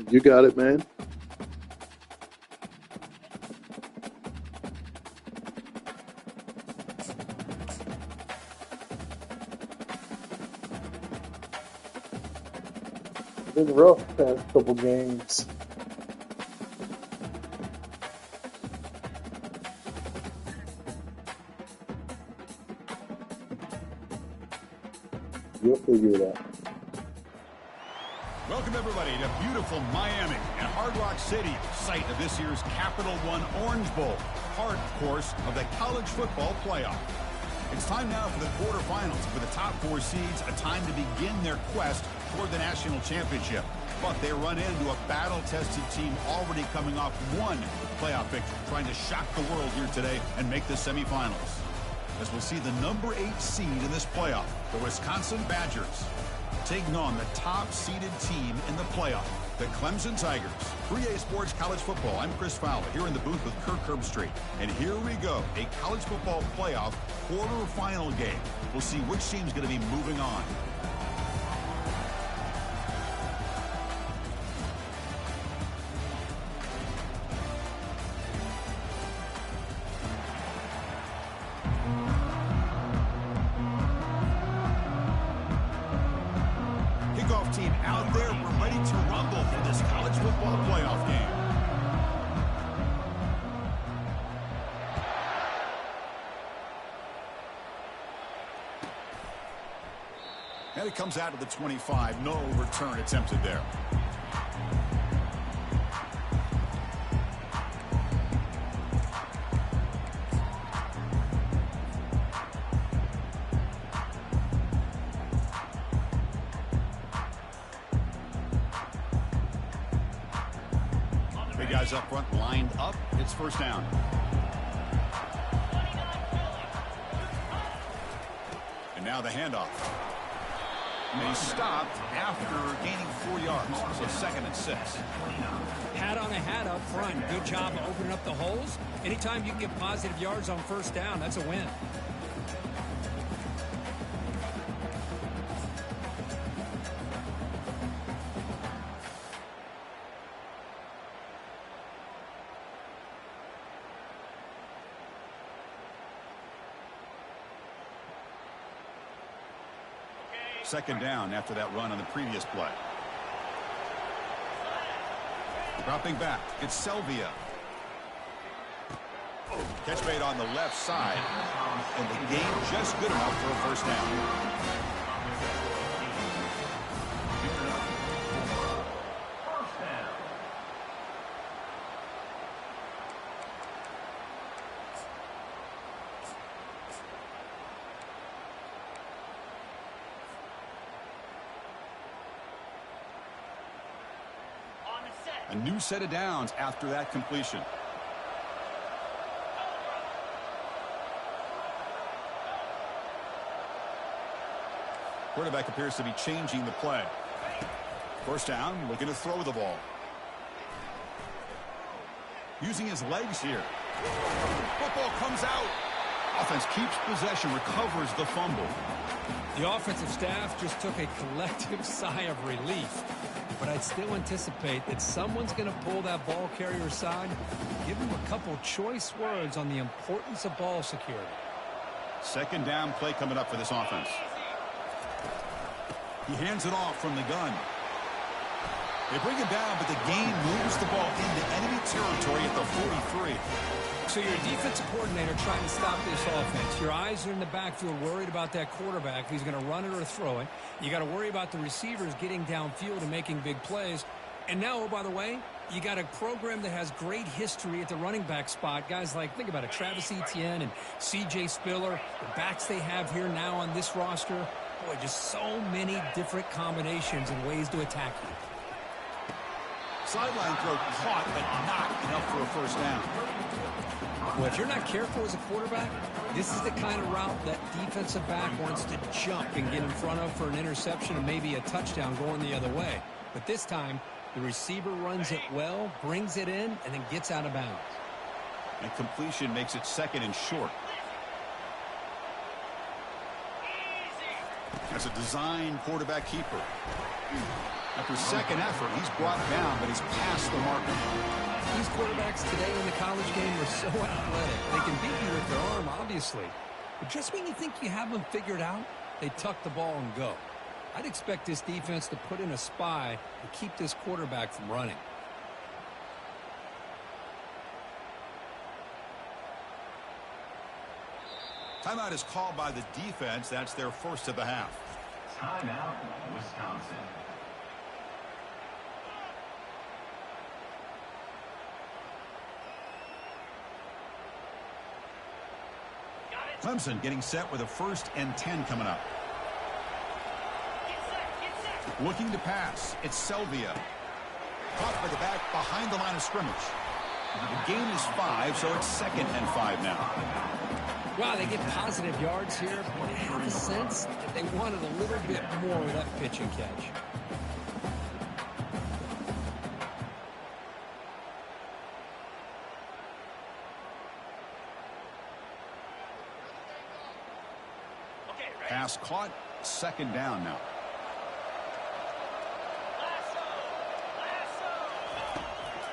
You got it, man. It's been rough past couple games. You'll figure it out. Welcome, everybody, to beautiful Miami and Hard Rock City, site of this year's Capital One Orange Bowl, part, of course, of the college football playoff. It's time now for the quarterfinals, for the top four seeds, a time to begin their quest toward the national championship. But they run into a battle-tested team already coming off one playoff victory, trying to shock the world here today and make the semifinals. As we'll see the number 8 seed in this playoff, the Wisconsin Badgers, taking on the top-seeded team in the playoff, the Clemson Tigers. 3A Sports College Football. I'm Chris Fowler here in the booth with Kirk Herbstreit. And here we go, a college football playoff quarterfinal game. We'll see which team's going to be moving on. Team out there, we're ready to rumble for this college football playoff game. And it comes out of the 25. No return attempted there. Guys up front lined up. It's first down. And now the handoff. And he stopped after gaining 4 yards. So 2nd and 6. Hat on a hat up front. Good job of opening up the holes. Anytime you can get positive yards on first down, that's a win. Second down after that run on the previous play. Dropping back, it's Selvia. Catch made on the left side, and the game just good enough for a first down. A new set of downs after that completion. Quarterback appears to be changing the play. First down, looking to throw the ball. Using his legs here. Football comes out. Offense keeps possession, recovers the fumble. The offensive staff just took a collective sigh of relief. But I'd still anticipate that someone's going to pull that ball carrier aside, give him a couple choice words on the importance of ball security. Second down play coming up for this offense. He hands it off from the gun. They bring him down, but the gain moves the ball into enemy territory at the 43. So you're a defensive coordinator trying to stop this offense. Your eyes are in the backfield worried about that quarterback if he's going to run it or throw it. You got to worry about the receivers getting downfield and making big plays. And now, oh, by the way, you got a program that has great history at the running back spot. Guys like, think about it, Travis Etienne and C.J. Spiller, the backs they have here now on this roster. Boy, just so many different combinations and ways to attack you. Sideline throw caught, but not enough for a first down. Well, if you're not careful as a quarterback, this is the kind of route that defensive back wants to jump and get in front of for an interception and maybe a touchdown going the other way. But this time, the receiver runs it well, brings it in, and then gets out of bounds. And completion makes it 2nd and short. That's a design quarterback keeper. Now after second effort, he's brought down, but he's past the marker. These quarterbacks today in the college game are so athletic. They can beat you with their arm, obviously. But just when you think you have them figured out, they tuck the ball and go. I'd expect this defense to put in a spy to keep this quarterback from running. Timeout is called by the defense. That's their first of the half. Timeout, Wisconsin. Clemson getting set with a 1st and 10 coming up. Looking to pass. It's Selvia. Caught by the back behind the line of scrimmage. The gain is 5, so it's 2nd and 5 now. Wow, they get positive yards here, but I have a sense that they wanted a little bit more with that pitch and catch. Pass caught. 2nd down now.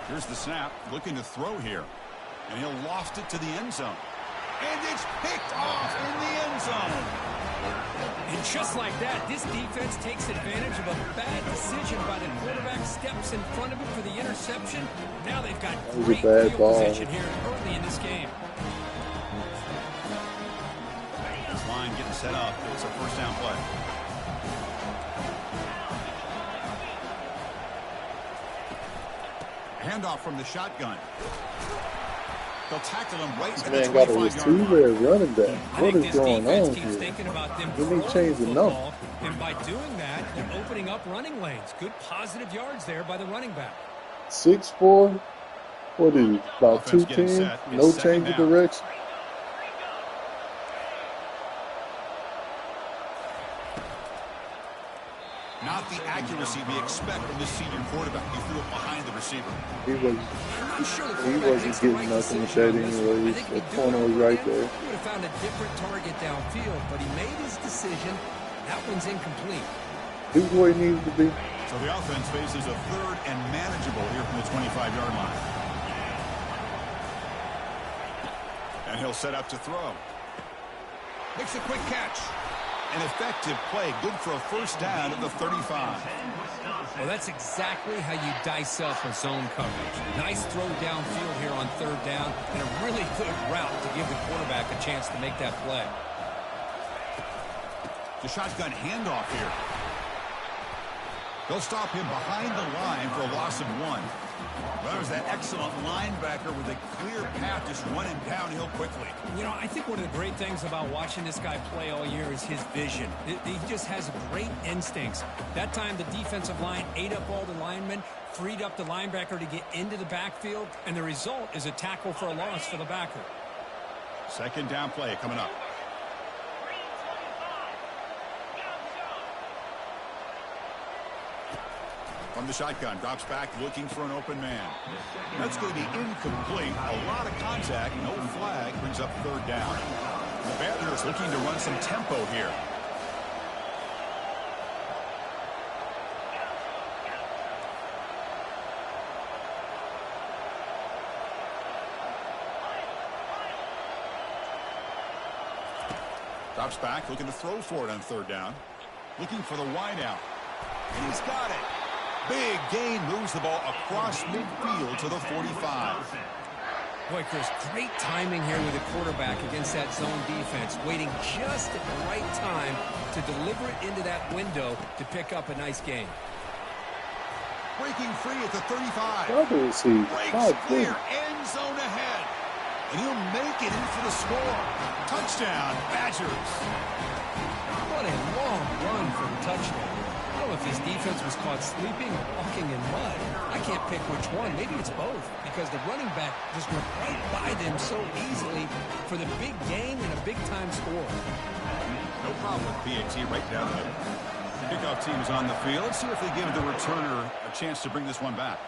Here's the snap. Looking to throw here. And he'll loft it to the end zone. And it's picked off in the end zone. And just like that, this defense takes advantage of a bad decision by the quarterback, steps in front of it for the interception. Now they've got great field position here early in this game. This line getting set up. It's a 1st down play. Handoff from the shotgun. They'll tackle him right at the 25-yard line. Man got a receiver at running back. What is going on here? We need to change the number. And by doing that, they're opening up running lanes. Good positive yards there by the running back. 6'4". What is it? About 210. No change of direction. Not the accuracy we expect from this senior quarterback. He threw it behind the receiver. He wasn't getting nothing with that anyways. The corner was right there. He would have found a different target downfield, but he made his decision. That one's incomplete. He's where he needs to be. So the offense faces a 3rd and manageable here from the 25-yard line. And he'll set up to throw. Makes a quick catch. An effective play, good for a 1st down at the 35. Well, that's exactly how you dice up a zone coverage. Nice throw downfield here on 3rd down, and a really good route to give the quarterback a chance to make that play. The shotgun handoff here. They'll stop him behind the line for a loss of 1. Well, there's that excellent linebacker with a clear path just running downhill quickly. You know, I think one of the great things about watching this guy play all year is his vision. He just has great instincts. That time the defensive line ate up all the linemen, freed up the linebacker to get into the backfield, and the result is a tackle for a loss for the backer. 2nd down play coming up. From the shotgun, drops back, looking for an open man. That's going to be incomplete. A lot of contact, no flag, brings up 3rd down. The Badgers looking to run some tempo here. Drops back, looking to throw for it on 3rd down. Looking for the wideout. He's got it. Big gain, moves the ball across midfield to the 45. Boy, Chris, great timing here with the quarterback against that zone defense, waiting just at the right time to deliver it into that window to pick up a nice gain. Breaking free at the 35. Breaks clear, end zone ahead. And he'll make it in for the score. Touchdown, Badgers. What a long run for the touchdown. I don't know if his defense was caught sleeping or walking in mud. I can't pick which one. Maybe it's both, because the running back just went right by them so easily for the big gain and a big-time score. No problem with PAT right down the middle. The kickoff team is on the field. Let's see if they give the returner a chance to bring this one back.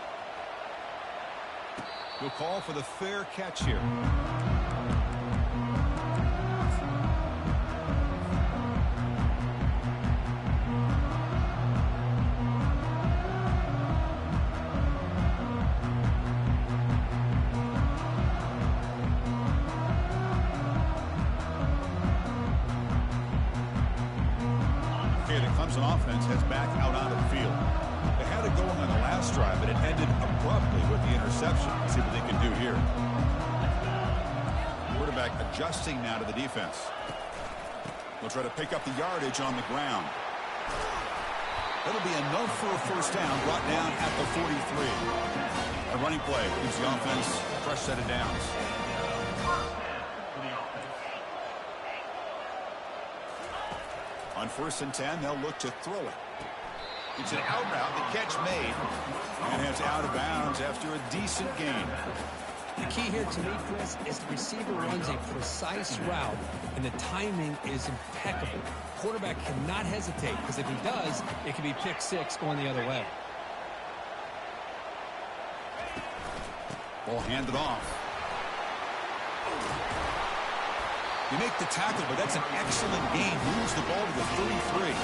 He'll call for the fair catch here. Clemson offense heads back out onto the field. They had it going on the last drive, but it ended abruptly with the interception. Let's see what they can do here. Quarterback adjusting now to the defense. They'll try to pick up the yardage on the ground. That'll be enough for a first down, brought down at the 43. A running play gives the offense a fresh set of downs. On 1st and 10, they'll look to throw it. It's an out route, the catch made, and it's out of bounds after a decent gain. The key here to me, Chris, is the receiver runs a precise route, and the timing is impeccable. Quarterback cannot hesitate, because if he does, it could be pick six going the other way. Ball handed off. You make the tackle, but that's an excellent gain. Moves the ball to the 33.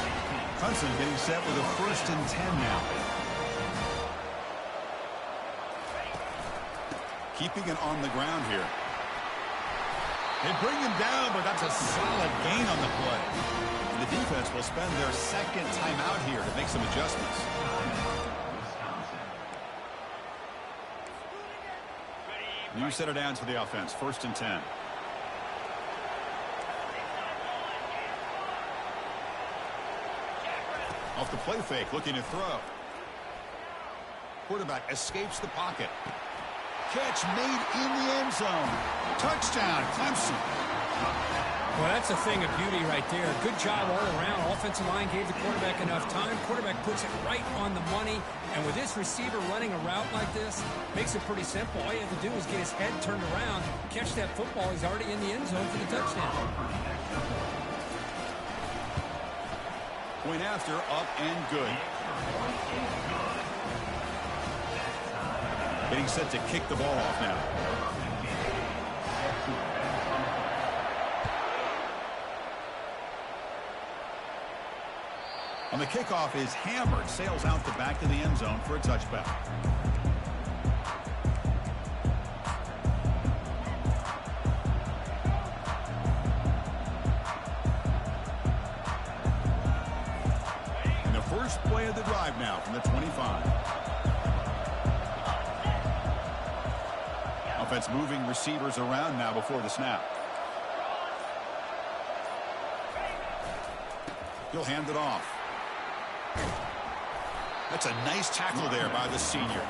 Clemson getting set with a 1st and 10 now. Keeping it on the ground here. They bring him down, but that's a solid gain on the play. And the defense will spend their second timeout here to make some adjustments. New set it down to the offense. 1st and 10. Off the play fake, looking to throw. Quarterback escapes the pocket. Catch made in the end zone. Touchdown, Clemson. Well, that's a thing of beauty right there. Good job all around. Offensive line gave the quarterback enough time. Quarterback puts it right on the money. And with this receiver running a route like this, makes it pretty simple. All you have to do is get his head turned around, catch that football. He's already in the end zone for the touchdown. Point after, up and good. Getting set to kick the ball off now. On the kickoff is hammered, sails out the back of the end zone for a touchback. And the first play of the drive now from the 25. Offense moving receivers around now before the snap. He'll hand it off. That's a nice tackle there by the senior.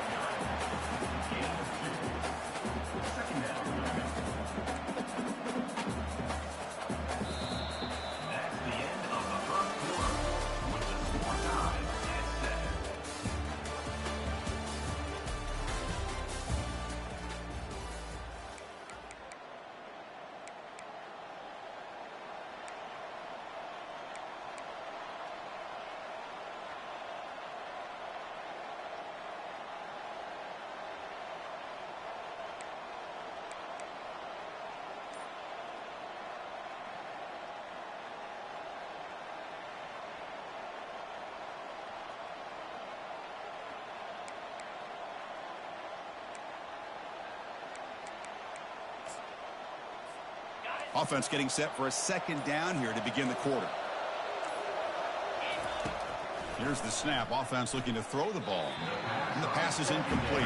Offense getting set for a second down here to begin the quarter. Here's the snap. Offense looking to throw the ball. And the pass is incomplete.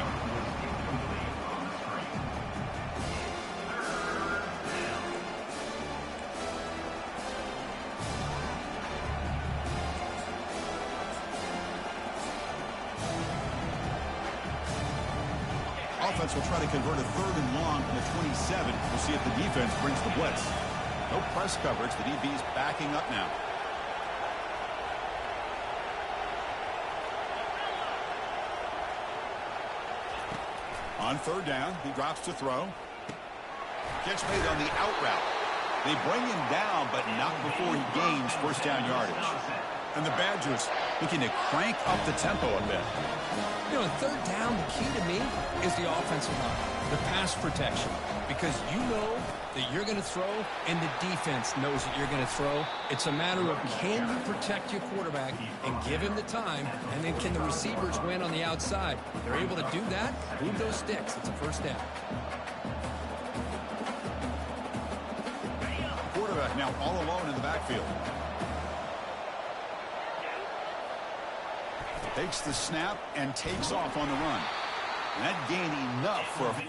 Offense will try to convert a 3rd and long from the 27. We'll see if the defense brings the blitz. No press coverage. The DB's backing up now. On 3rd down, he drops to throw. Catch made on the out route. They bring him down, but not before he gains first down yardage. And the Badgers looking to crank up the tempo a bit. You know, on 3rd down, the key to me is the offensive line, the pass protection. Because you know that you're going to throw, and the defense knows that you're going to throw. It's a matter of can you protect your quarterback and give him the time, and then can the receivers win on the outside? If they're able to do that, move those sticks. It's a first down. Quarterback now all alone in the backfield. Takes the snap and takes off on the run. And that gained enough for a...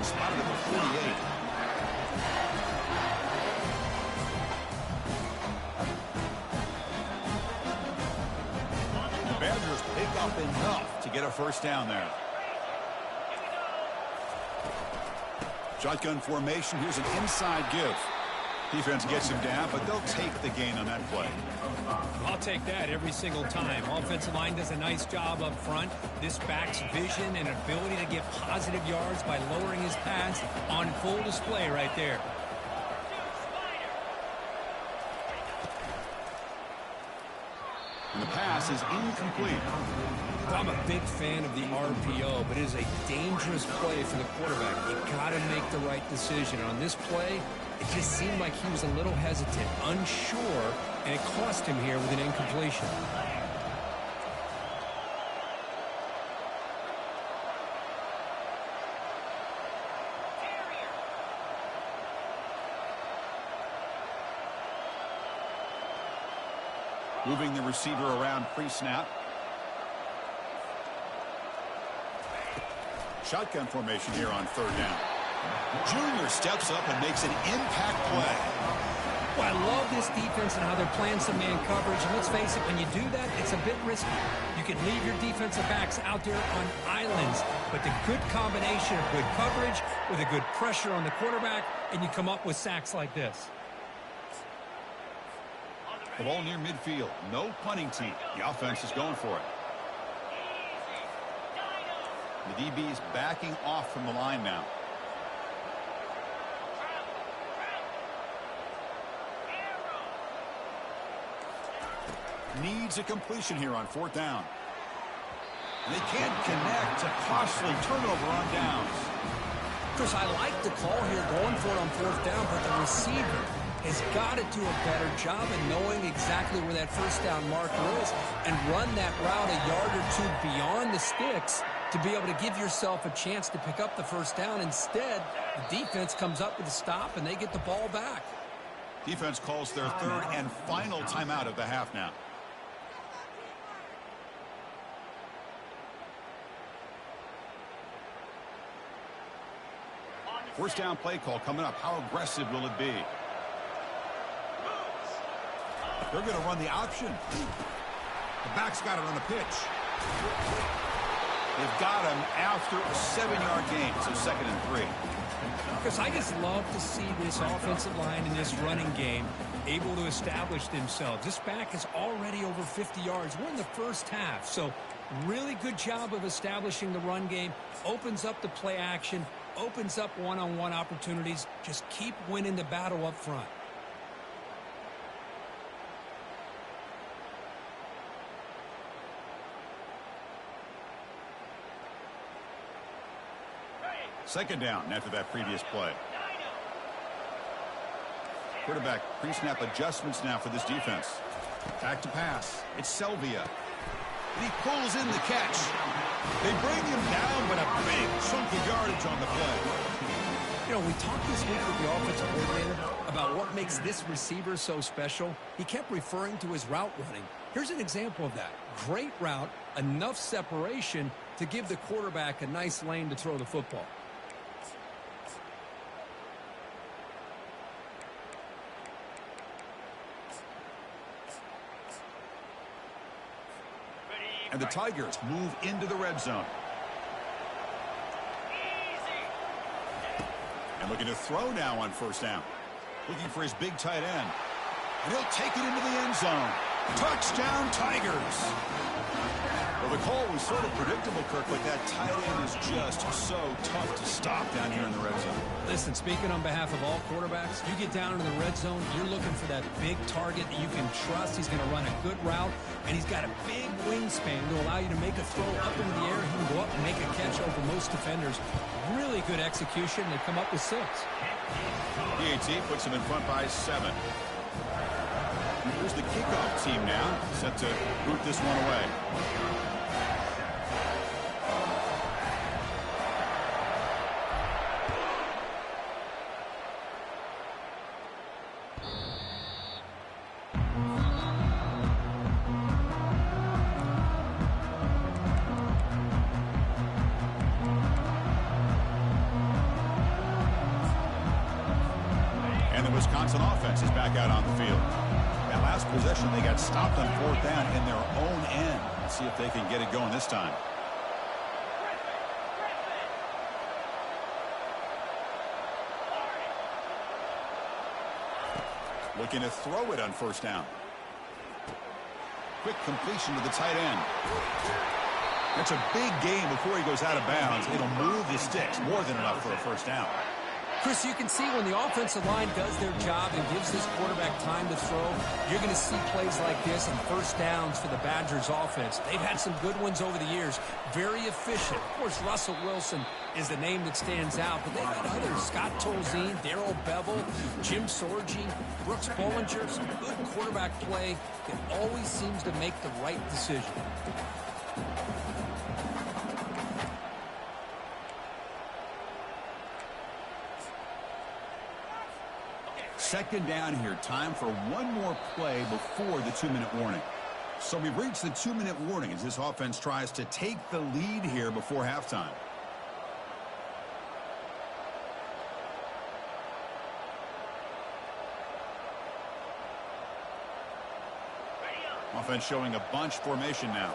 Spotted at the 48. The Badgers pick up enough to get a first down there. Shotgun formation. Here's an inside give. Defense gets him down, but they'll take the gain on that play. I'll take that every single time. Offensive line does a nice job up front. This back's vision and ability to get positive yards by lowering his pads on full display right there. And the pass is incomplete. I'm a big fan of the RPO, but it is a dangerous play for the quarterback. You got to make the right decision. On this play, it just seemed like he was a little hesitant, unsure, and it cost him here with an incompletion. Moving the receiver around pre-snap. Shotgun formation here on third down. Junior steps up and makes an impact play. Well, I love this defense and how they're playing some man coverage. And let's face it, when you do that, it's a bit risky. You can leave your defensive backs out there on islands. But the good combination of good coverage with a good pressure on the quarterback, and you come up with sacks like this. The ball near midfield. No punting team. The offense is going for it. The DB is backing off from the line now. Needs a completion here on fourth down. And they can't connect. A costly turnover on downs. Chris, I like the call here going for it on fourth down, but the receiver has got to do a better job of knowing exactly where that first down marker is and run that route a yard or two beyond the sticks to be able to give yourself a chance to pick up the first down. Instead, the defense comes up with a stop and they get the ball back. Defense calls their third and final timeout of the half now. First down play call coming up. How aggressive will it be? They're going to run the option. The back's got it on the pitch. They've got him after a 7-yard gain, so 2nd and 3. Because I just love to see this offensive line in this running game able to establish themselves. This back is already over 50 yards. We're in the first half, so really good job of establishing the run game. Opens up the play action, opens up one-on-one opportunities. Just keep winning the battle up front. Second down after that previous play. Quarterback pre-snap adjustments now for this defense. Back to pass. It's Selvia. And he pulls in the catch. They bring him down, but a big chunk of yardage on the play. You know, we talked this week with the offensive coordinator about what makes this receiver so special. He kept referring to his route running. Here's an example of that. Great route, enough separation to give the quarterback a nice lane to throw the football. And the Tigers move into the red zone. And looking to throw now on first down. Looking for his big tight end. And he'll take it into the end zone. Touchdown, Tigers. Well, the call was sort of predictable, Kirk, but that tight end is just so tough to stop down here in the red zone. Listen, speaking on behalf of all quarterbacks, you get down into the red zone, you're looking for that big target that you can trust. He's going to run a good route, and he's got a big wingspan to allow you to make a throw up into the air. He can go up and make a catch over most defenders. Really good execution. They come up with 6. PAT puts him in front by 7. Here's the kickoff team now, set to boot this one away. And the Wisconsin offense is back out on the field. That last possession, they got stopped on 4th down in their own end. Let's see if they can get it going this time. Looking to throw it on 1st down. Quick completion to the tight end. That's a big gain before he goes out of bounds. It'll move the sticks, more than enough for a 1st down. Chris, you can see when the offensive line does their job and gives this quarterback time to throw, you're going to see plays like this and 1st downs for the Badgers offense. They've had some good ones over the years. Very efficient. Of course, Russell Wilson is the name that stands out, but they've got others. Scott Tolzien, Darrell Bevel, Jim Sorgi, Brooks Bollinger. Some good quarterback play that always seems to make the right decision. 2nd down here. Time for one more play before the 2-minute warning. So we've reached the 2-minute warning as this offense tries to take the lead here before halftime. Offense showing a bunch formation now.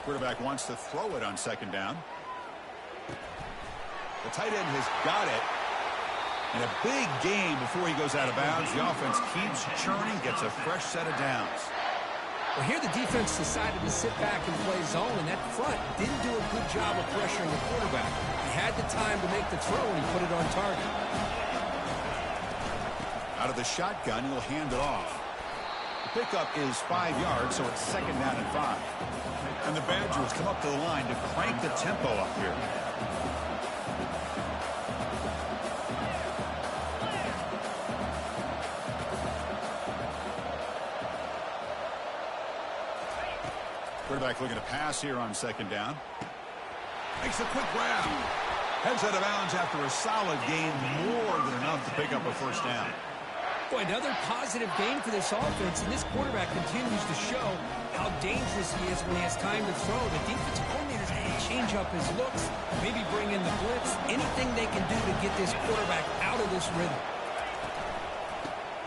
Quarterback wants to throw it on 2nd down. The tight end has got it. And a big gain before he goes out of bounds. The offense keeps churning, gets a fresh set of downs. Well, here the defense decided to sit back and play zone, and that front didn't do a good job of pressuring the quarterback. He had the time to make the throw, and he put it on target. Out of the shotgun, he'll hand it off. The pickup is 5 yards, so it's 2nd down and 5. And the Badgers come up to the line to crank the tempo up here. Quarterback looking to pass here on 2nd down. Makes a quick grab. Heads out of bounds after a solid gain, more than enough to pick up a 1st down. Boy, another positive game for this offense, and this quarterback continues to show how dangerous he is when he has time to throw. The defensive coordinators change up his looks, maybe bring in the blitz, anything they can do to get this quarterback out of this rhythm.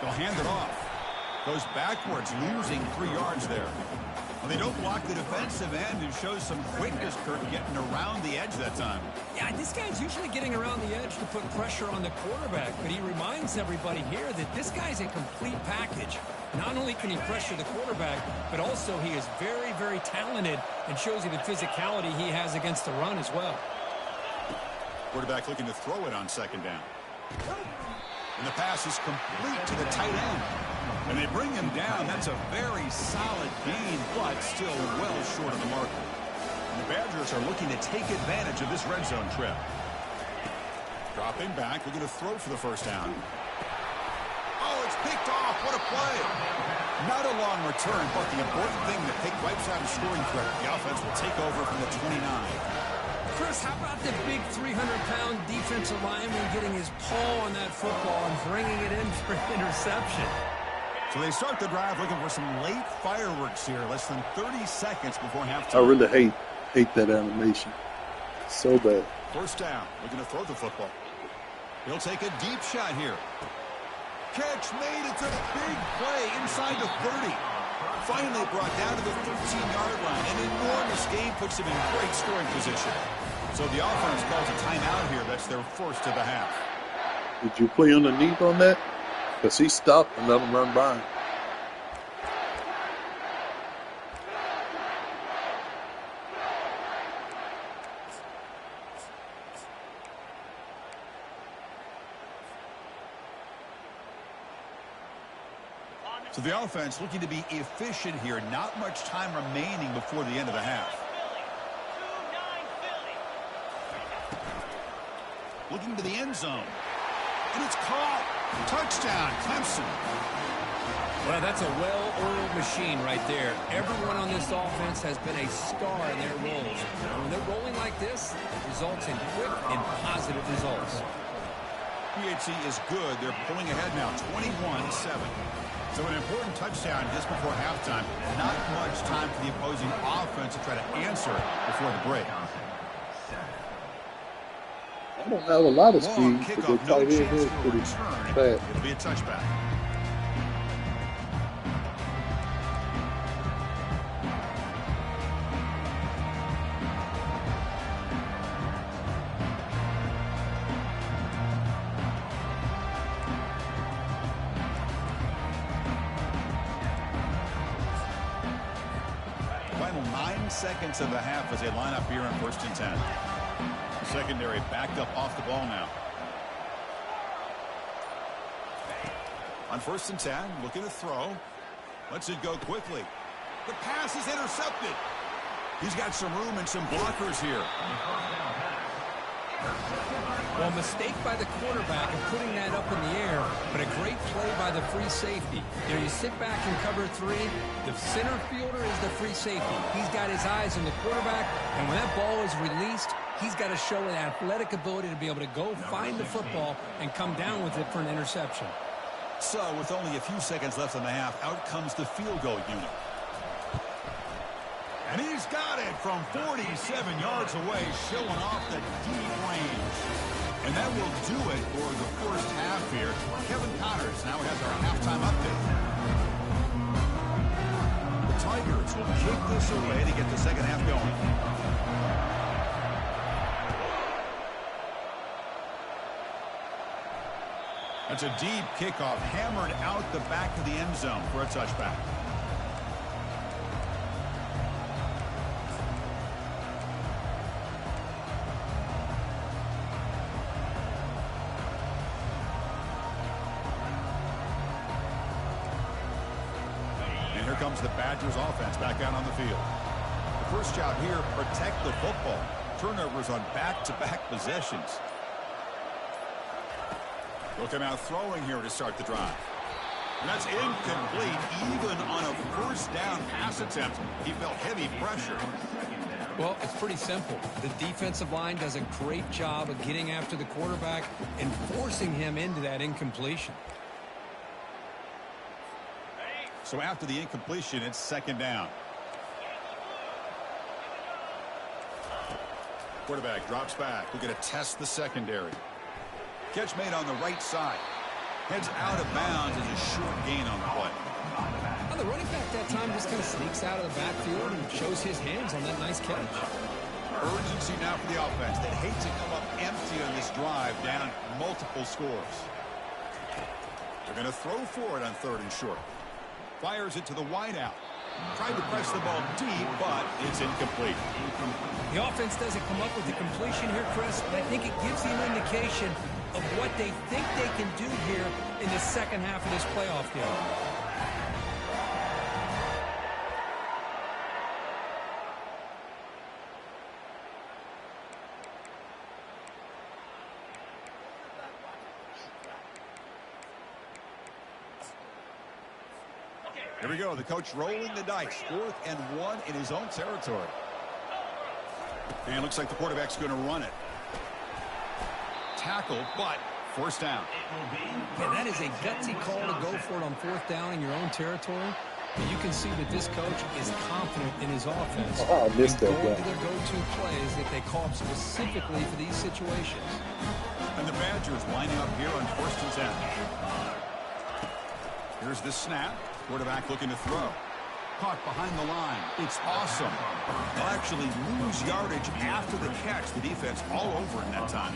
They'll hand it off. Goes backwards, losing 3 yards there. Well, they don't block the defensive end and shows some quickness, Kirk, getting around the edge that time. Yeah, this guy's usually getting around the edge to put pressure on the quarterback, but he reminds everybody here that this guy's a complete package. Not only can he pressure the quarterback, but also he is very, very talented and shows you the physicality he has against the run as well. Quarterback looking to throw it on 2nd down. And the pass is complete to the tight end. And they bring him down. That's a very solid gain, but still well short of the marker. And the Badgers are looking to take advantage of this red zone trip. Dropping back, looking to throw for the 1st down. Oh, it's picked off. What a play. Not a long return, but the important thing that Pick wipes out a scoring threat. The offense will take over from the 29. Chris, how about the big 300-pound defensive lineman getting his paw on that football and bringing it in for an interception? So they start the drive looking for some late fireworks here. Less than 30 seconds before halftime. I really hate that animation. So bad. 1st down. Looking to throw the football. He'll take a deep shot here. Catch made. It's a big play inside the 30. Finally brought down to the 13-yard line. An enormous gain puts them in great scoring position. So the offense calls a timeout here. That's their first of the half. Did you play underneath on that? Because he stopped and let him run by. So the offense looking to be efficient here. Not much time remaining before the end of the half. Looking to the end zone. And it's caught. Touchdown, Clemson. Well, that's a well-oiled machine right there. Everyone on this offense has been a star in their roles. And when they're rolling like this, it results in quick and positive results. PHC is good. They're pulling ahead now, 21-7. So an important touchdown just before halftime. Not much time for the opposing offense to try to answer before the break. I don't have a lot of speed, but the Kickoff, no tight end chance is for a pretty return. fast. It'll be a touchback. Final 9 seconds of the half as they line up here on 1st and 10. Secondary backed up off the ball now. On 1st and 10, looking to throw. Lets it go quickly. The pass is intercepted. He's got some room and some blockers here. Well, a mistake by the quarterback of putting that up in the air, but a great play by the free safety. You know, you sit back and cover 3. The center fielder is the free safety. He's got his eyes on the quarterback, and when that ball is released, he's got to show an athletic ability to be able to go find the football and come down with it for an interception. So, with only a few seconds left in the half, out comes the field goal unit. And he's got it from 47 yards away, showing off the deep range. And that will do it for the first half here. Kevin Connors now has our halftime update. The Tigers will kick this away to get the second half going. That's a deep kickoff, hammered out the back of the end zone for a touchback. And here comes the Badgers offense back out on the field. The first job here, protect the football. Turnovers on back-to-back possessions. Looking out throwing here to start the drive. And that's incomplete. Even on a first down pass attempt, he felt heavy pressure. Well, it's pretty simple. The defensive line does a great job of getting after the quarterback and forcing him into that incompletion. So after the incompletion, it's second down. Quarterback drops back. We're going to test the secondary. Catch made on the right side. Heads out of bounds as a short gain on the play. Well, the running back that time just kind of sneaks out of the backfield and shows his hands on that nice catch. Urgency now for the offense. They'd hate to come up empty on this drive, down multiple scores. They're going to throw for it on 3rd and short. Fires it to the wideout. Tried to press the ball deep, but it's incomplete. The offense doesn't come up with the completion here, Chris, but I think it gives you an indication of what they think they can do here in the second half of this playoff game. Here we go. The coach rolling the dice. 4th and 1 in his own territory. And it looks like the quarterback's going to run it. Tackle, but first down. Yeah, that is a gutsy call to go for it on 4th down in your own territory. And you can see that this coach is confident in his offense. Oh, I missed that going guy. to their go-to plays that they call up specifically for these situations. And the Badgers lining up here on 1st and 10. Here's the snap. Quarterback looking to throw. caught behind the line. It's awesome. They'll actually lose yardage after the catch. The defense all over in that time.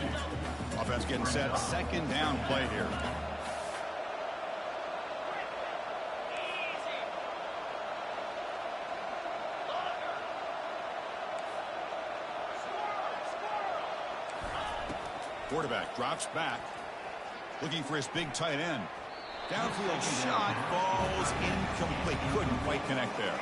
Offense getting set. Second down play here. Quarterback drops back. Looking for his big tight end. Downfield shot falls incomplete. Couldn't quite connect there.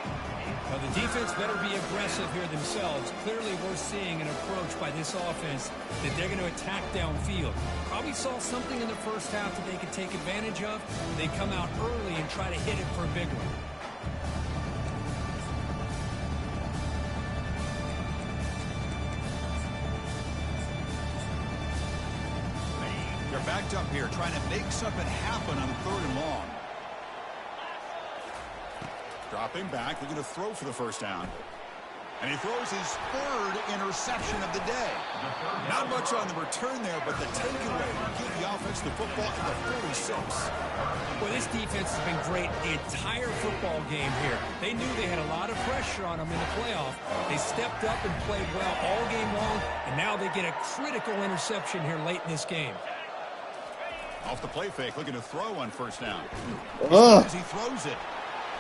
Well, the defense better be aggressive here themselves. Clearly we're seeing an approach by this offense that they're going to attack downfield. Probably saw something in the first half that they could take advantage of. They come out early and try to hit it for a big one. Backed up here, trying to make something happen on 3rd and long. Dropping back, looking to throw for the first down. And he throws his 3rd interception of the day. Not much on the return there, but the takeaway give the offense the football at the 46. Well, this defense has been great the entire football game here. They knew they had a lot of pressure on them in the playoff. They stepped up and played well all game long, and now they get a critical interception here late in this game. Off the play fake, looking to throw on first down. Oh. As he throws it,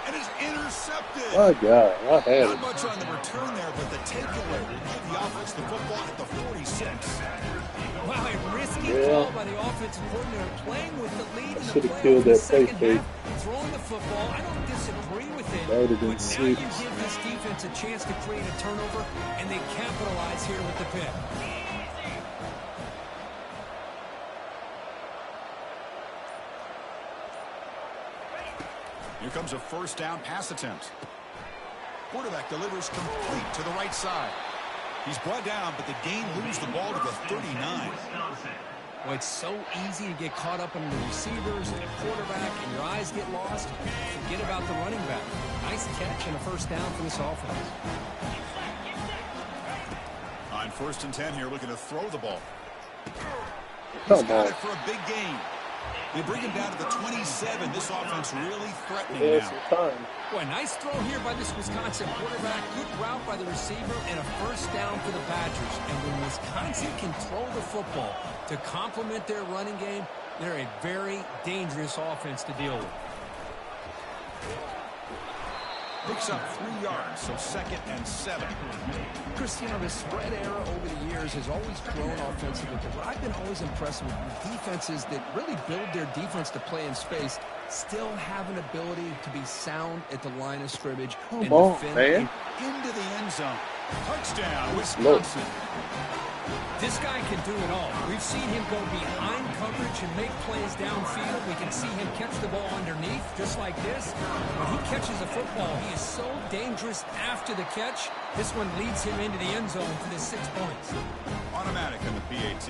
and it's intercepted. My God, I had Not it. much on the return there, but the takeaway will give the offense the football at the 46. Wow, a risky call by the offensive coordinator, playing with the lead in the Should've playoff killed in the that second play half, throwing the football. I don't disagree with it, That would've but been now you six. give this defense a chance to create a turnover, and they capitalize here with the pick. Here comes a first down pass attempt. Quarterback delivers complete to the right side. He's brought down, but the game moves the ball to the 39. Well, it's so easy to get caught up in the receivers and the quarterback, and your eyes get lost. Forget about the running back. Nice catch and a first down for this offense. On 1st and 10 here, looking to throw the ball. He's Come got on. it for a big gain. They bring him down to the 27. This offense really threatening Yeah, now. some time. Boy, nice throw here by this Wisconsin quarterback. Good route by the receiver and a first down for the Badgers. And when Wisconsin can throw the football to complement their running game, they're a very dangerous offense to deal with. Picks up 3 yards, so 2nd and 7. Chris, you know, the spread era over the years has always grown offensively, but what I've been always impressed with defenses that really build their defense to play in space still have an ability to be sound at the line of scrimmage and Come on, defend man. Into the end zone. Touchdown, Wisconsin. This guy can do it all. We've seen him go behind coverage and make plays downfield. We can see him catch the ball underneath, just like this. When he catches a football, he is so dangerous after the catch. This one leads him into the end zone for the 6 points. Automatic in the PAT.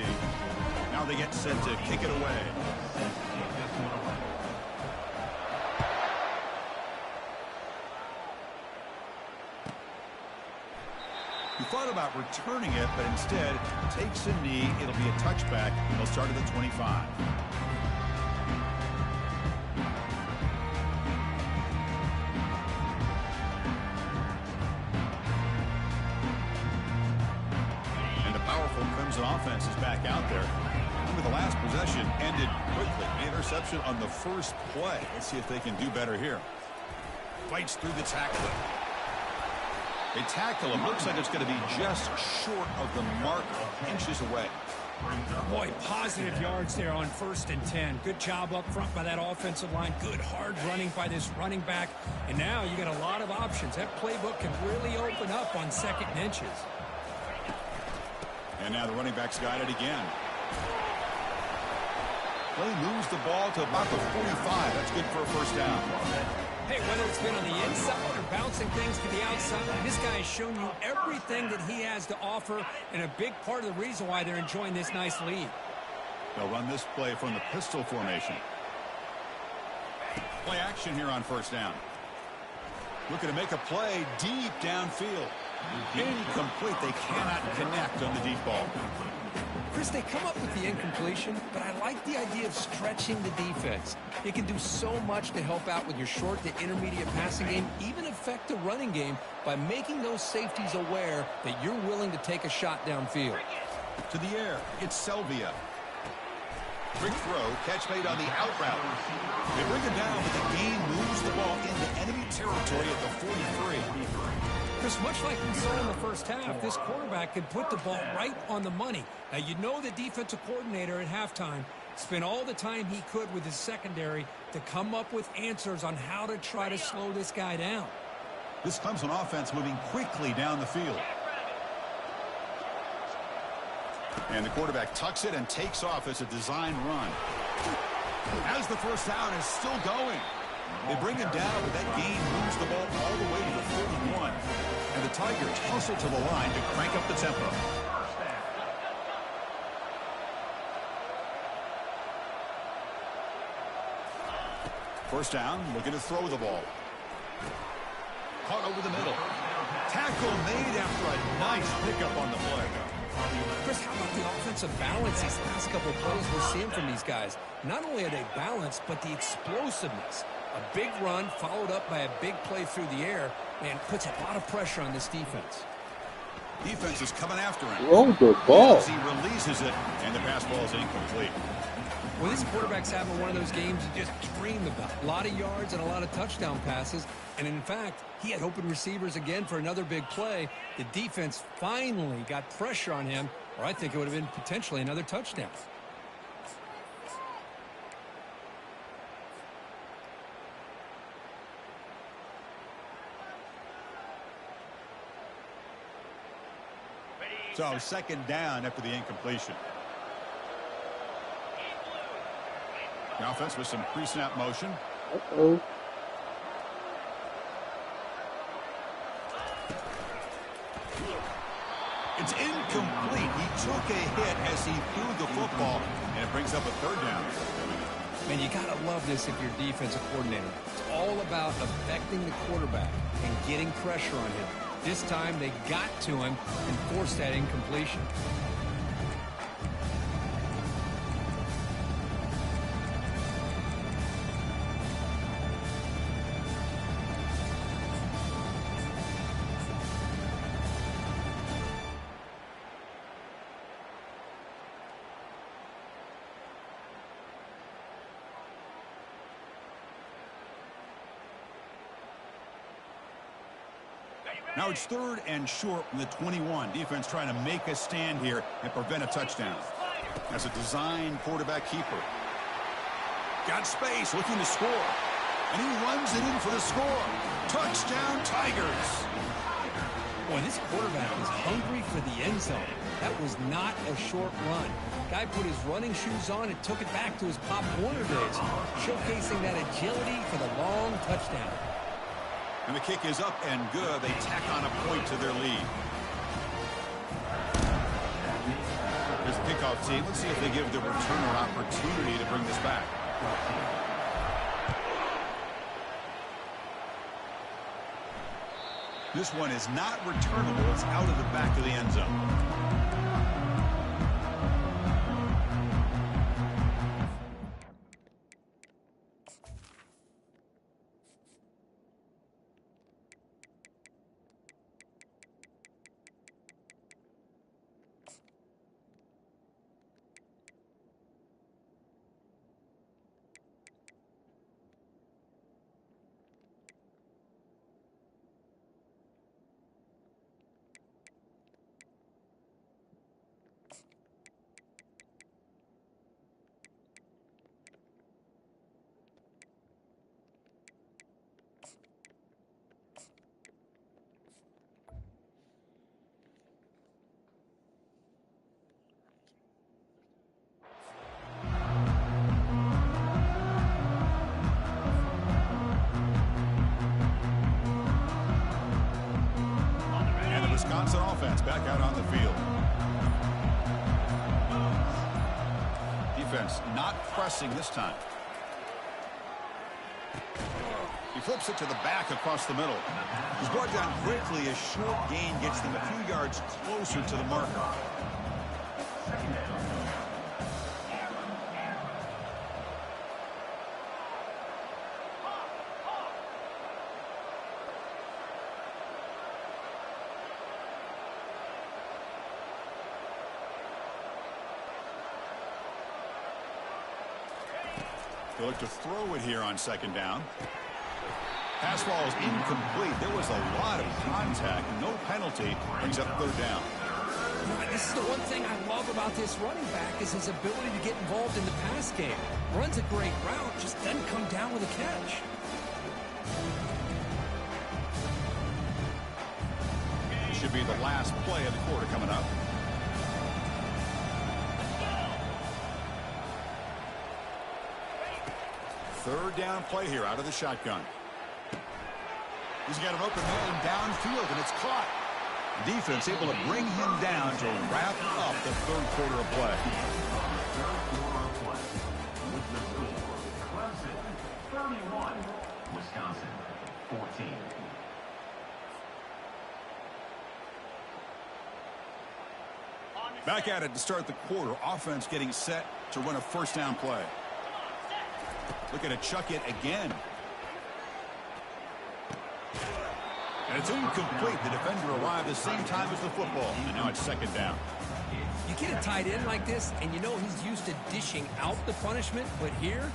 Now they get set to kick it away. He thought about returning it, but instead takes a knee. It'll be a touchback. He'll start at the 25. And the powerful Clemson offense is back out there. Remember, the last possession ended quickly. Interception on the first play. Let's see if they can do better here. Fights through the tackle. They tackle him. Looks like it's going to be just short of the mark, inches away. Boy, positive yards there on 1st and 10. Good job up front by that offensive line. Good hard running by this running back. And now you got a lot of options. That playbook can really open up on 2nd and inches. And now the running back's got it again. Well, he moves the ball to about the 45. That's good for a first down. Hey, whether it's been on the inside or bouncing things to the outside, this guy has shown you everything that he has to offer, and a big part of the reason why they're enjoying this nice lead. They'll run this play from the pistol formation. Play action here on first down. Looking to make a play deep downfield. Incomplete. They cannot connect on the deep ball. Chris, they come up with the incompletion, but I like the idea of stretching the defense. It can do so much to help out with your short to intermediate passing game, even affect the running game by making those safeties aware that you're willing to take a shot downfield. To the air, it's Selvia. Quick throw, catch made on the out route. They bring it down, but the game moves the ball into enemy territory at the 43. Chris, much like we saw in the first half, this quarterback can put the ball right on the money. Now, you know the defensive coordinator at halftime spent all the time he could with his secondary to come up with answers on how to try to slow this guy down. This Clemson offense moving quickly down the field. And the quarterback tucks it and takes off as a design run. As the first down is still going. They bring him down, but that gain moves the ball all the way to the 41. And the Tigers hustle to the line to crank up the tempo. First down, looking to throw the ball. Caught over the middle. Tackle made after a nice pickup on the play. Chris, how about the offensive balance these last couple of plays we're seeing from these guys? Not only are they balanced, but the explosiveness. A big run followed up by a big play through the air and puts a lot of pressure on this defense. Defense is coming after him. Throw the ball. As he releases it, and the pass ball is incomplete. Well, this quarterback's having one of those games you just dream about. A lot of yards and a lot of touchdown passes. And in fact, he had open receivers again for another big play. The defense finally got pressure on him, or I think it would have been potentially another touchdown. So second down after the incompletion. The offense with some pre-snap motion. Uh-oh. It's incomplete. He took a hit as he threw the football, and it brings up a third down. Man, you got to love this if you're defensive coordinator. It's all about affecting the quarterback and getting pressure on him. This time they got to him and forced that incompletion. Now it's third and short from the 21. Defense trying to make a stand here and prevent a touchdown. That's a design quarterback keeper. Got space, looking to score. And he runs it in for the score. Touchdown, Tigers. Boy, this quarterback is hungry for the end zone. That was not a short run. Guy put his running shoes on and took it back to his Pop Warner days, showcasing that agility for the long touchdown. And the kick is up and good. They tack on a point to their lead. Here's the kickoff team. Let's see if they give the returner an opportunity to bring this back. This one is not returnable. It's out of the back of the end zone. Wisconsin offense back out on the field. Defense not pressing this time. He flips it to the back across the middle. He's brought down quickly. A short gain gets them a few yards closer to the marker. They'll look to throw it here on second down. Pass ball is incomplete. There was a lot of contact. No penalty. Brings up third down. This is the one thing I love about this running back is his ability to get involved in the pass game. Runs a great route, just doesn't come down with a catch. Should be the last play of the quarter coming up. Third down play here out of the shotgun. He's got an open man downfield, and it's caught. Defense able to bring him down to wrap up the third quarter of play. Clemson 31, Wisconsin 14. Back at it to start the quarter. Offense getting set to run a first down play. Looking to chuck it again. And it's incomplete. The defender arrived the same time as the football. And now it's second down. You get a tight end like this, and you know he's used to dishing out the punishment, but here,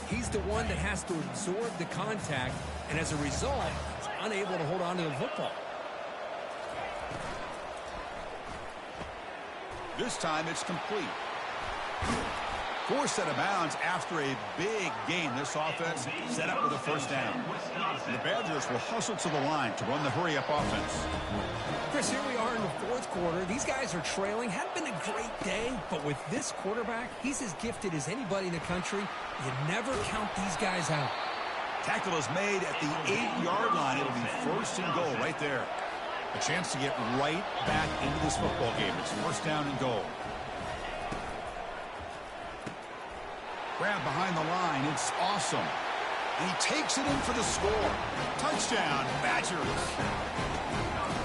he's the one that has to absorb the contact, and as a result, he's unable to hold on to the football. This time it's complete. Forced out of bounds after a big gain. This offense set up with a first down. The Badgers will hustle to the line to run the hurry-up offense. Chris, here we are in the fourth quarter. These guys are trailing. Hadn't been a great day, but with this quarterback, he's as gifted as anybody in the country. You never count these guys out. Tackle is made at the 8-yard line. It'll be first and goal right there. A chance to get right back into this football game. It's first down and goal. Grab behind the line. It's awesome. And he takes it in for the score. Touchdown, Badgers.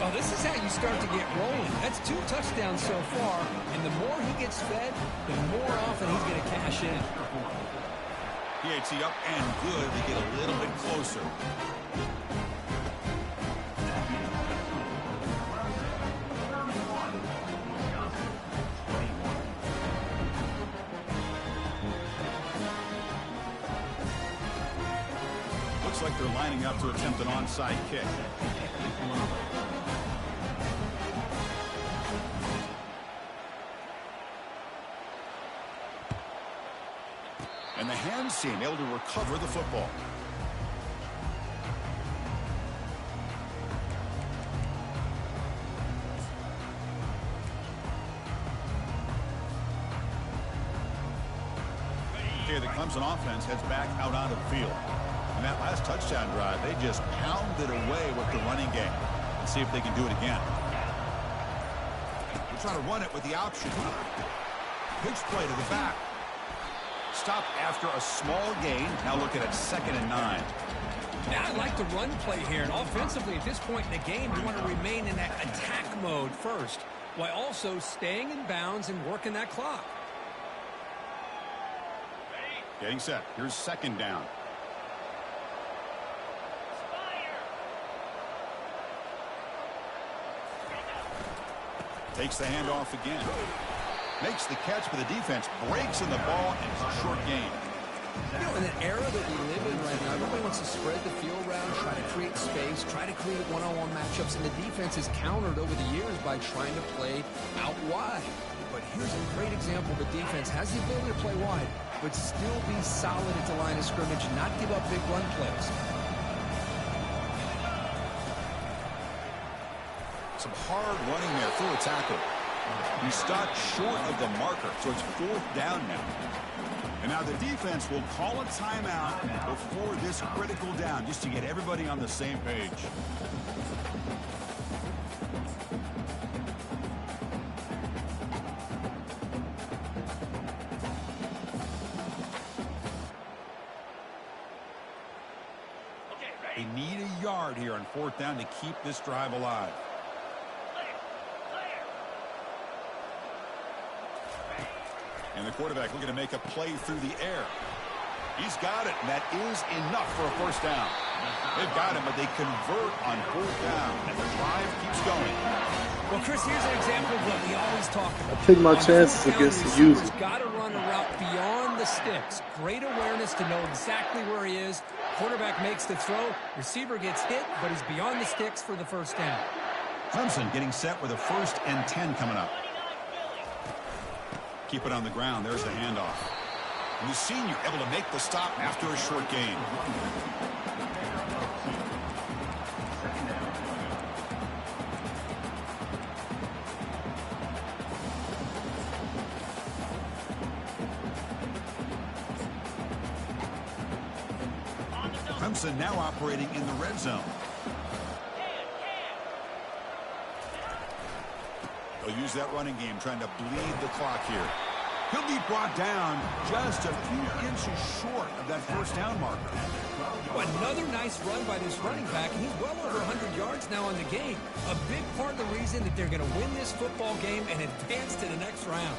Well, this is how you start to get rolling. That's 2 touchdowns so far, and the more he gets fed, the more often he's going to cash in. PHC up and good to get a little bit closer. Looks like they're lining up to attempt an onside kick. And the hands team able to recover the football. Okay, the Clemson offense heads back out onto the field. And that last touchdown drive, they just pounded away with the running game. Let's see if they can do it again. They're trying to run it with the option. Pitch play to the back. Stop after a small gain. Now looking at 2nd and 9. Now I like the run play here. And offensively, at this point in the game, you want to remain in that attack mode first, while also staying in bounds and working that clock. Getting set. Here's 2nd down. Takes the handoff again. Makes the catch, but the defense breaks in the ball, and it's a short gain. You know, in an era that we live in right now, everybody wants to spread the field around, try to create space, try to create one-on-one matchups, and the defense has countered over the years by trying to play out wide. But here's a great example. The defense has the ability to play wide, but still be solid at the line of scrimmage, not give up big run plays. Some hard running there through a tackle. He stopped short of the marker, so it's 4th down now. And now the defense will call a timeout before this critical down, just to get everybody on the same page. They need a yard here on 4th down to keep this drive alive. And the quarterback looking to make a play through the air. He's got it, and that is enough for a 1st down. They've got him, but they convert on 4th down, and the drive keeps going. Well, Chris, here's an example of what we always talk about. I take my chances against the users. Got to run a route beyond the sticks. Great awareness to know exactly where he is. Quarterback makes the throw. Receiver gets hit, but he's beyond the sticks for the 1st down. Clemson getting set with a 1st and 10 coming up. Keep it on the ground. There's the handoff. And the senior able to make the stop after a short gain. Clemson now operating in the red zone. They'll use that running game, trying to bleed the clock here. He'll be brought down just a few inches short of that 1st down marker. Another nice run by this running back, and he's well over 100 yards now in the game. A big part of the reason that they're going to win this football game and advance to the next round.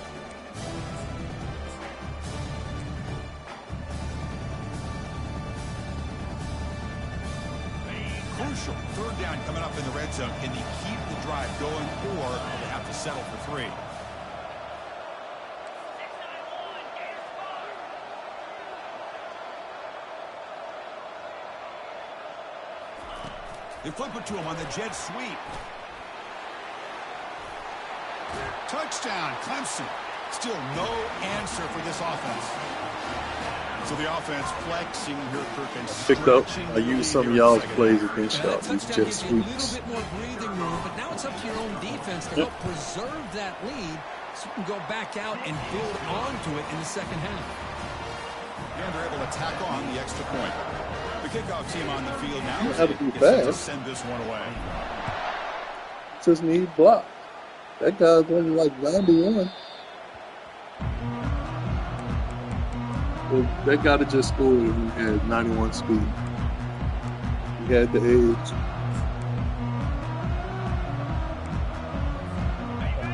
Crucial 3rd down coming up in the red zone. Can they keep the drive going, or will they have to settle for 3? They flip it to him on the jet sweep. Touchdown, Clemson. Still no answer for this offense. So the offense flexing here, Kirk, and Picked up. I used some of y'all's plays against y'all. These jet gives you a sweeps. little bit more breathing room, but now it's up to your own defense to help preserve that lead so you can go back out and build onto it in the 2nd half. And they're able to tack on the extra point. The kickoff team on the field now. You have to be Gets set to fast. send this one away. Just need block. That guy's only like 91. Well, that guy that just scored, he had 91 speed. He had the edge.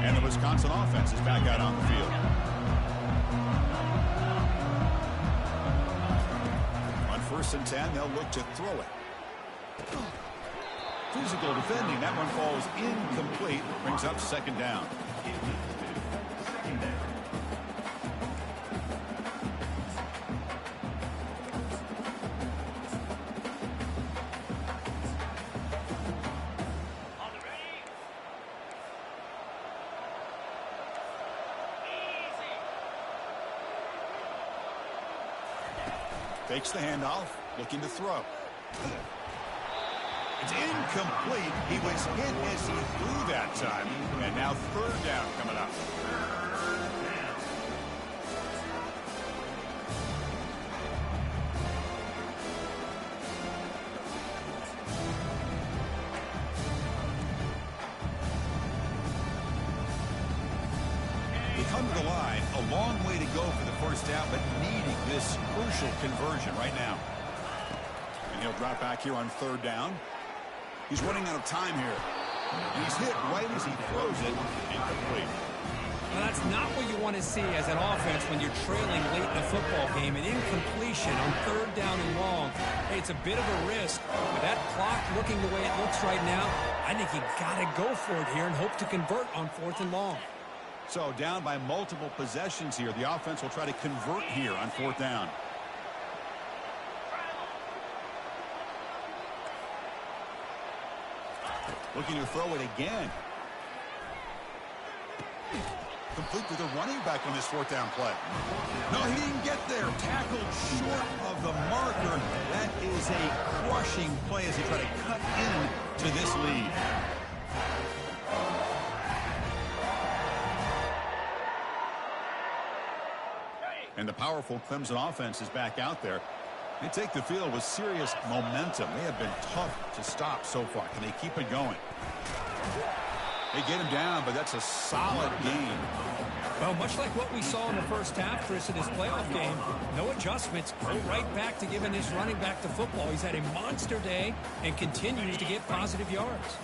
And the Wisconsin offense is back out on the field. On 1st and 10, they'll look to throw it. Physical defending. That one falls incomplete. Brings up 2nd down. Takes the handoff, looking to throw. It's incomplete. He was hit as he threw that time. And now 3rd down coming up. They come to the line, a long way to go for the 1st down, but needing this crucial conversion right now. And he'll drop back here on 3rd down. He's running out of time here. And he's hit right as he throws it. Incomplete. Well, that's not what you want to see as an offense when you're trailing late in a football game. An incompletion on 3rd down and long. Hey, it's a bit of a risk. With that clock looking the way it looks right now, I think you got to go for it here and hope to convert on 4th and long. So down by multiple possessions here. The offense will try to convert here on 4th down. Looking to throw it again. Complete with a running back on this 4th down play. No, he didn't get there. Tackled short of the marker. That is a crushing play as he tried to cut in to this lead. And the powerful Clemson offense is back out there. They take the field with serious momentum. They have been tough to stop so far. Can they keep it going? They get him down, but that's a solid gain. Well, much like what we saw in the first half, Chris, of this playoff game, no adjustments. Go right back to giving this running back the football. He's had a monster day and continues to get positive yards.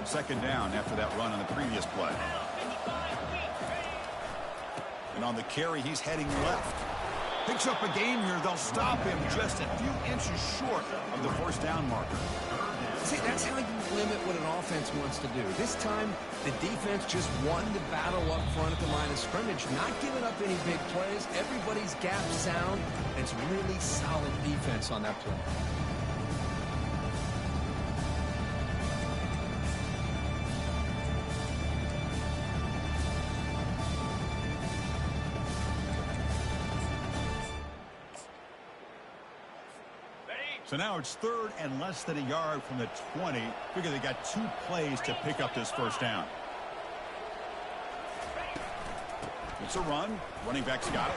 Second down after that run on the previous play. And on the carry, he's heading left. Picks up a game here. They'll stop him just a few inches short of the first down marker. See, that's how you limit what an offense wants to do. This time, the defense just won the battle up front at the line of scrimmage, not giving up any big plays. Everybody's gap sound. It's really solid defense on that play. So now it's third and less than a yard from the 20. Figure they got 2 plays to pick up this first down. It's a run. Running back's got it.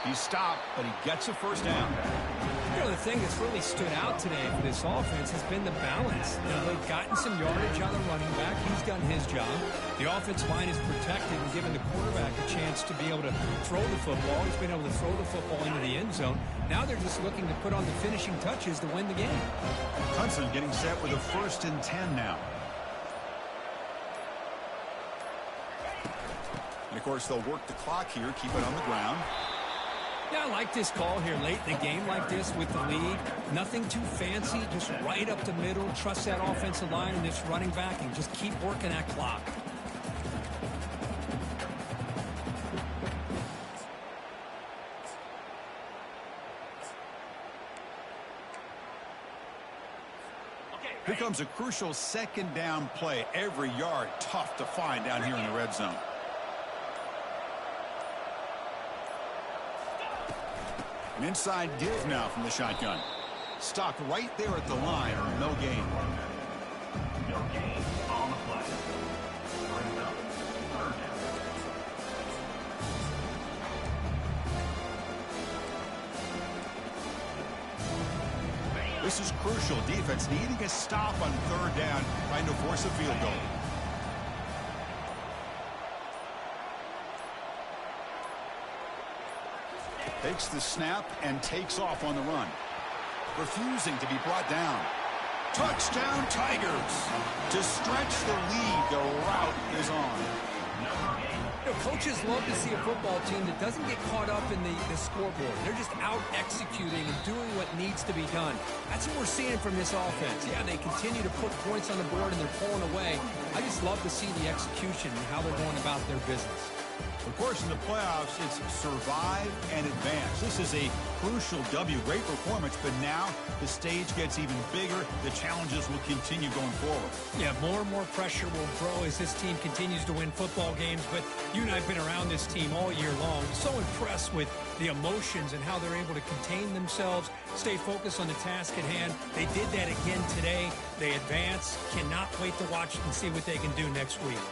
He's stopped, but he gets a first down. You know, the thing that's really stood out today for this offense has been the balance. You know, they've gotten some yardage on the running back. He's done his job. The offensive line is protected and given the quarterback a chance to be able to throw the football. He's been able to throw the football into the end zone. Now they're just looking to put on the finishing touches to win the game. Clemson getting set with a 1st and 10 now. And, of course, they'll work the clock here, keep it on the ground. Yeah, I like this call here late in the game like this with the lead. Nothing too fancy, just right up the middle. Trust that offensive line and this running back and just keep working that clock. Here comes a crucial second down play. Every yard tough to find down here in the red zone. An inside div now from the shotgun. Stopped right there at the line. No gain. No gain on the play. Brings up third down. This is crucial. Defense needing a stop on third down, trying to force a field goal. Takes the snap and takes off on the run. Refusing to be brought down. Touchdown Tigers. To stretch the lead, the route is on. You know, coaches love to see a football team that doesn't get caught up in the scoreboard. They're just out executing and doing what needs to be done. That's what we're seeing from this offense. Yeah, they continue to put points on the board and they're pulling away. I just love to see the execution and how they're going about their business. Of course, in the playoffs, it's survive and advance. This is a crucial W. Great performance, but now the stage gets even bigger. The challenges will continue going forward. Yeah, more and more pressure will grow as this team continues to win football games. But you and I have been around this team all year long. So impressed with the emotions and how they're able to contain themselves, stay focused on the task at hand. They did that again today. They advance. Cannot wait to watch and see what they can do next week.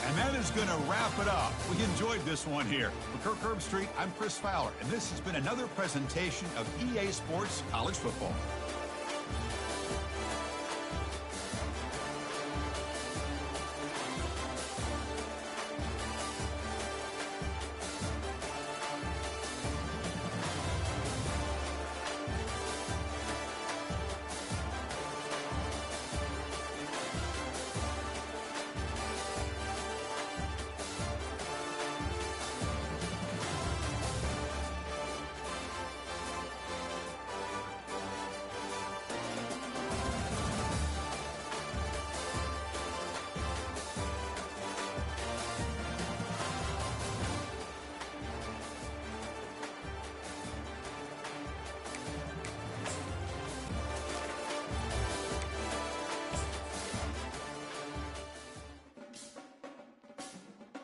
And that is going to wrap it up. We enjoyed this one here. For Kirk Herbstreit, I'm Chris Fowler, and this has been another presentation of EA Sports College Football.